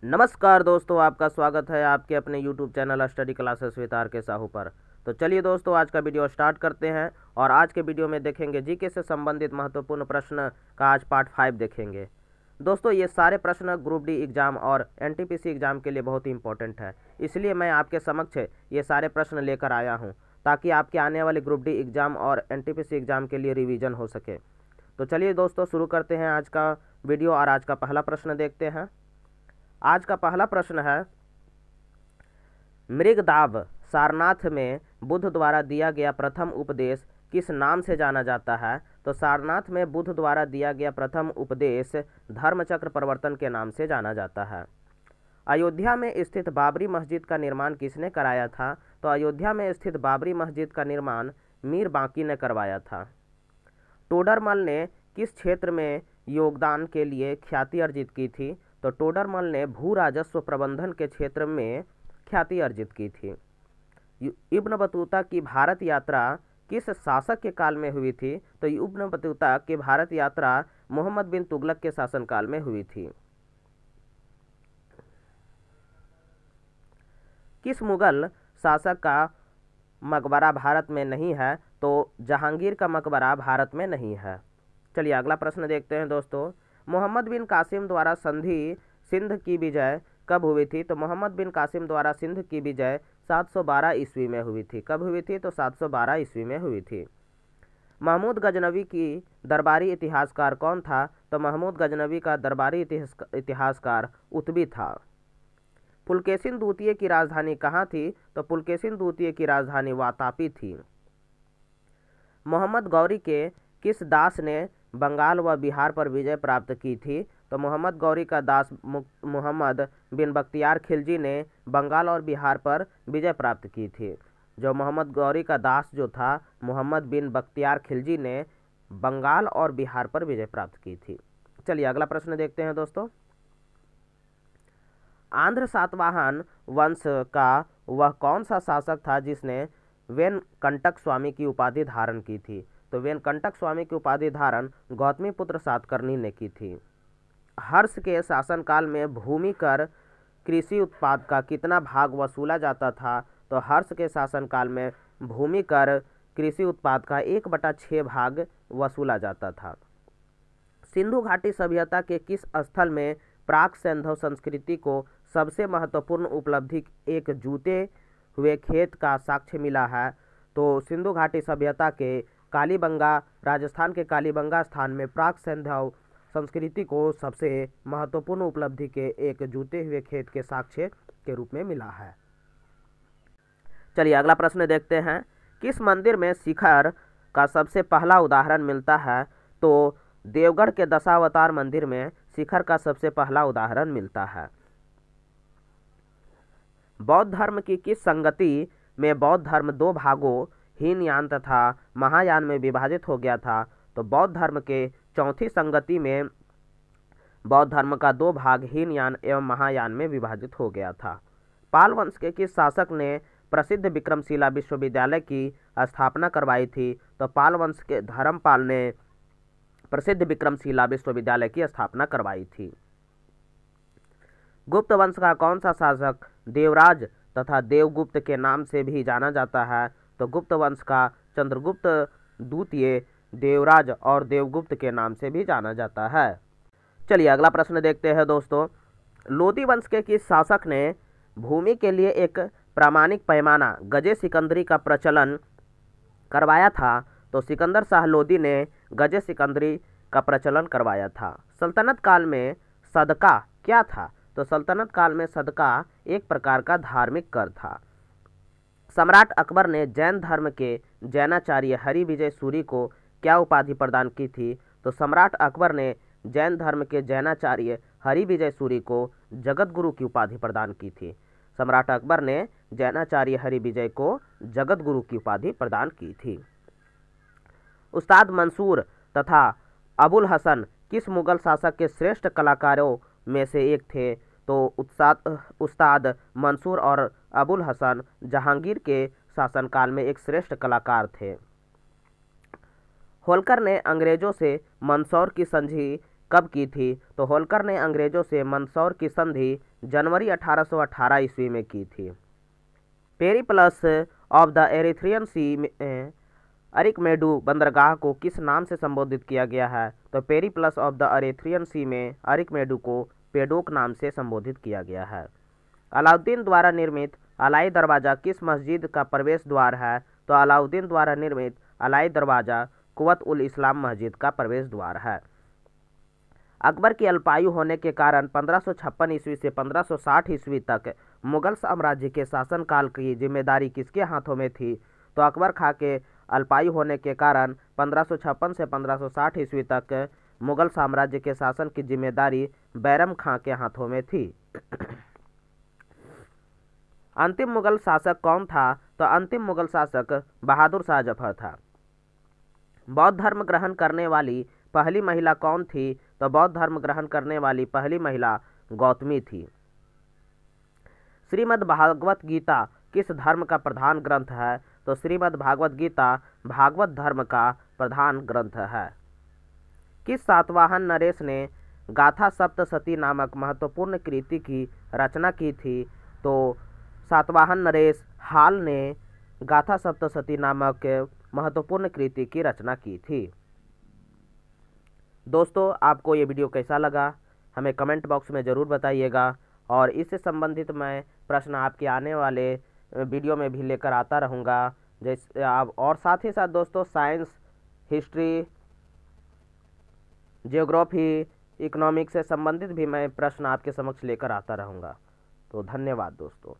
नमस्कार दोस्तों, आपका स्वागत है आपके अपने YouTube channel study classes with R K Sahu पर। तो चलिए दोस्तों, आज का वीडियो स्टार्ट करते हैं और आज के वीडियो में देखेंगे जीके से संबंधित महत्वपूर्ण प्रश्न का आज पार्ट 5 देखेंगे। दोस्तों, ये सारे प्रश्न ग्रुप डी एग्ज़ाम और एनटीपीसी एग्ज़ाम के लिए बहुत ही इंपॉर्टेंट है, इसलिए मैं आपके समक्ष ये सारे प्रश्न लेकर आया हूँ ताकि आपके आने वाले ग्रुप डी एग्ज़ाम और एनटीपीसी एग्ज़ाम के लिए रिवीजन हो सके। तो चलिए दोस्तों, शुरू करते हैं आज का वीडियो और आज का पहला प्रश्न देखते हैं। आज का पहला प्रश्न है, मृगदाब सारनाथ में बुद्ध द्वारा दिया गया प्रथम उपदेश किस नाम से जाना जाता है? तो सारनाथ में बुद्ध द्वारा दिया गया प्रथम उपदेश धर्मचक्र प्रवर्तन के नाम से जाना जाता है। अयोध्या में स्थित बाबरी मस्जिद का निर्माण किसने कराया था? तो अयोध्या में स्थित बाबरी मस्जिद का निर्माण मीर बांकी ने करवाया था। टोडरमल ने किस क्षेत्र में योगदान के लिए ख्याति अर्जित की थी? तो टोडरमल ने भू राजस्व प्रबंधन के क्षेत्र में ख्याति अर्जित की थी। इब्न बतूता की भारत यात्रा किस शासक के काल में हुई थी? तो इब्न बतूता की भारत यात्रा मोहम्मद बिन तुगलक के शासनकाल में हुई थी। किस मुगल शासक का मकबरा भारत में नहीं है? तो जहांगीर का मकबरा भारत में नहीं है। चलिए अगला प्रश्न देखते हैं दोस्तों। मोहम्मद बिन कासिम द्वारा संधि सिंध की विजय कब हुई थी? तो मोहम्मद बिन कासिम द्वारा सिंध की विजय 712 ईस्वी में हुई थी। कब हुई थी? तो 712 ईस्वी में हुई थी। महमूद गजनवी की दरबारी इतिहासकार कौन था? तो महमूद गजनवी का दरबारी इतिहासकार उत्बी था। पुलकेशिन द्वितीय की राजधानी कहाँ थी? तो पुलकेशिन द्वितीय की राजधानी वातापी थी। मोहम्मद गौरी के किस दास ने बंगाल व बिहार पर विजय प्राप्त की थी? तो मोहम्मद गौरी का दास मोहम्मद बिन बख्तियार खिलजी ने बंगाल और बिहार पर विजय प्राप्त की थी। जो मोहम्मद गौरी का दास जो था मोहम्मद बिन बख्तियार खिलजी ने बंगाल और बिहार पर विजय प्राप्त की थी। चलिए अगला प्रश्न देखते हैं दोस्तों। आंध्र सातवाहन वंश का वह कौन सा शासक था जिसने वेनकंटक स्वामी की उपाधि धारण की थी? तो वेनकंटक स्वामी की उपाधि धारण गौतमीपुत्र सातकर्णी ने की थी। हर्ष के शासनकाल में भूमि कर कृषि उत्पाद का कितना भाग वसूला जाता था? तो हर्ष के शासनकाल में भूमि कर कृषि उत्पाद का 1/6 भाग वसूला जाता था। सिंधु घाटी सभ्यता के किस स्थल में प्राक सैंधव संस्कृति को सबसे महत्वपूर्ण उपलब्धि एक जूते हुए खेत का साक्ष्य मिला है? तो सिंधु घाटी सभ्यता के कालीबंगा, राजस्थान के कालीबंगा स्थान में प्राक सैंधव संस्कृति को सबसे महत्वपूर्ण उपलब्धि के एक जूते हुए खेत के साक्ष्य के रूप में मिला है। चलिए अगला प्रश्न देखते हैं। किस मंदिर में शिखर का सबसे पहला उदाहरण मिलता है? तो देवगढ़ के दशावतार मंदिर में शिखर का सबसे पहला उदाहरण मिलता है। बौद्ध धर्म की किस संगति में बौद्ध धर्म 2 भागों हीनयान तथा महायान में विभाजित हो गया था? तो बौद्ध धर्म के चौथी संगति में बौद्ध धर्म का 2 भाग हीनयान एवं महायान में विभाजित हो गया था। पाल वंश के किस शासक ने प्रसिद्ध विक्रमशिला विश्वविद्यालय की स्थापना करवाई थी? तो पाल वंश के धर्मपाल ने प्रसिद्ध विक्रमशिला विश्वविद्यालय की स्थापना करवाई थी। गुप्त वंश का कौन सा शासक देवराज तथा देवगुप्त के नाम से भी जाना जाता है? तो गुप्त वंश का चंद्रगुप्त द्वितीय देवराज और देवगुप्त के नाम से भी जाना जाता है। चलिए अगला प्रश्न देखते हैं दोस्तों। लोदी वंश के किस शासक ने भूमि के लिए एक प्रामाणिक पैमाना गजे सिकंदरी का प्रचलन करवाया था? तो सिकंदर शाह लोदी ने गजे सिकंदरी का प्रचलन करवाया था। सल्तनत काल में सदका क्या था? तो सल्तनत काल में सदका एक प्रकार का धार्मिक कर था। सम्राट अकबर ने जैन धर्म के जैनाचार्य हरि विजय सूरी को क्या उपाधि प्रदान की थी? तो सम्राट अकबर ने जैन धर्म के जैनाचार्य हरि विजय सूरी को जगत गुरु की उपाधि प्रदान की थी। सम्राट अकबर ने जैनाचार्य हरि विजय को जगत गुरु की उपाधि प्रदान की थी। उस्ताद मंसूर तथा अबुल हसन किस मुगल शासक के श्रेष्ठ कलाकारों में से एक थे? तो उस्ताद मंसूर और अबुल हसन जहांगीर के शासनकाल में एक श्रेष्ठ कलाकार थे। होलकर ने अंग्रेजों से मंदसौर की संधि कब की थी? तो होल्कर ने अंग्रेजों से मंदसौर की संधि जनवरी 1818 ईस्वी में की थी। पेरिप्लस ऑफ द एरिथ्रियन सी में अरिकमेडु बंदरगाह को किस नाम से संबोधित किया गया है? तो पेरिप्लस ऑफ द एरिथ्रियन सी में अरिकमेडु को पेडोक नाम से संबोधित किया गया है। अलाउद्दीन द्वारा निर्मित अलाई दरवाज़ा किस मस्जिद का प्रवेश द्वार है? तो अलाउद्दीन द्वारा निर्मित अलाई दरवाज़ा कुवत उल इस्लाम मस्जिद का प्रवेश द्वार है। अकबर की अल्पायु होने के कारण 1556 ईस्वी से 1560 ईस्वी तक मुगल साम्राज्य के शासनकाल की जिम्मेदारी किसके हाथों में थी? तो अकबर खां के अल्पायु होने के कारण 1556 से 1560 ईस्वी तक मुगल साम्राज्य के शासन की जिम्मेदारी बैरम खां के हाथों में थी। अंतिम मुगल शासक कौन था? तो अंतिम मुगल शासक बहादुर शाह जफर था। बौद्ध धर्म ग्रहण करने वाली पहली महिला कौन थी? तो बौद्ध धर्म ग्रहण करने वाली पहली महिला गौतमी थी। श्रीमद् भागवत गीता किस धर्म का प्रधान ग्रंथ है? तो श्रीमद् भागवत गीता भागवत धर्म का प्रधान ग्रंथ है। किस सातवाहन नरेश ने गाथा सप्तशती नामक महत्वपूर्ण कृति की रचना की थी? तो सातवाहन नरेश हाल ने गाथा सप्तशती नामक महत्वपूर्ण कृति की रचना की थी। दोस्तों, आपको ये वीडियो कैसा लगा हमें कमेंट बॉक्स में ज़रूर बताइएगा, और इससे संबंधित मैं प्रश्न आपके आने वाले वीडियो में भी लेकर आता रहूँगा। जैसे आप, और साथ ही साथ दोस्तों साइंस, हिस्ट्री, जियोग्राफी, इकोनॉमिक्स से संबंधित भी मैं प्रश्न आपके समक्ष लेकर आता रहूँगा। तो धन्यवाद दोस्तों।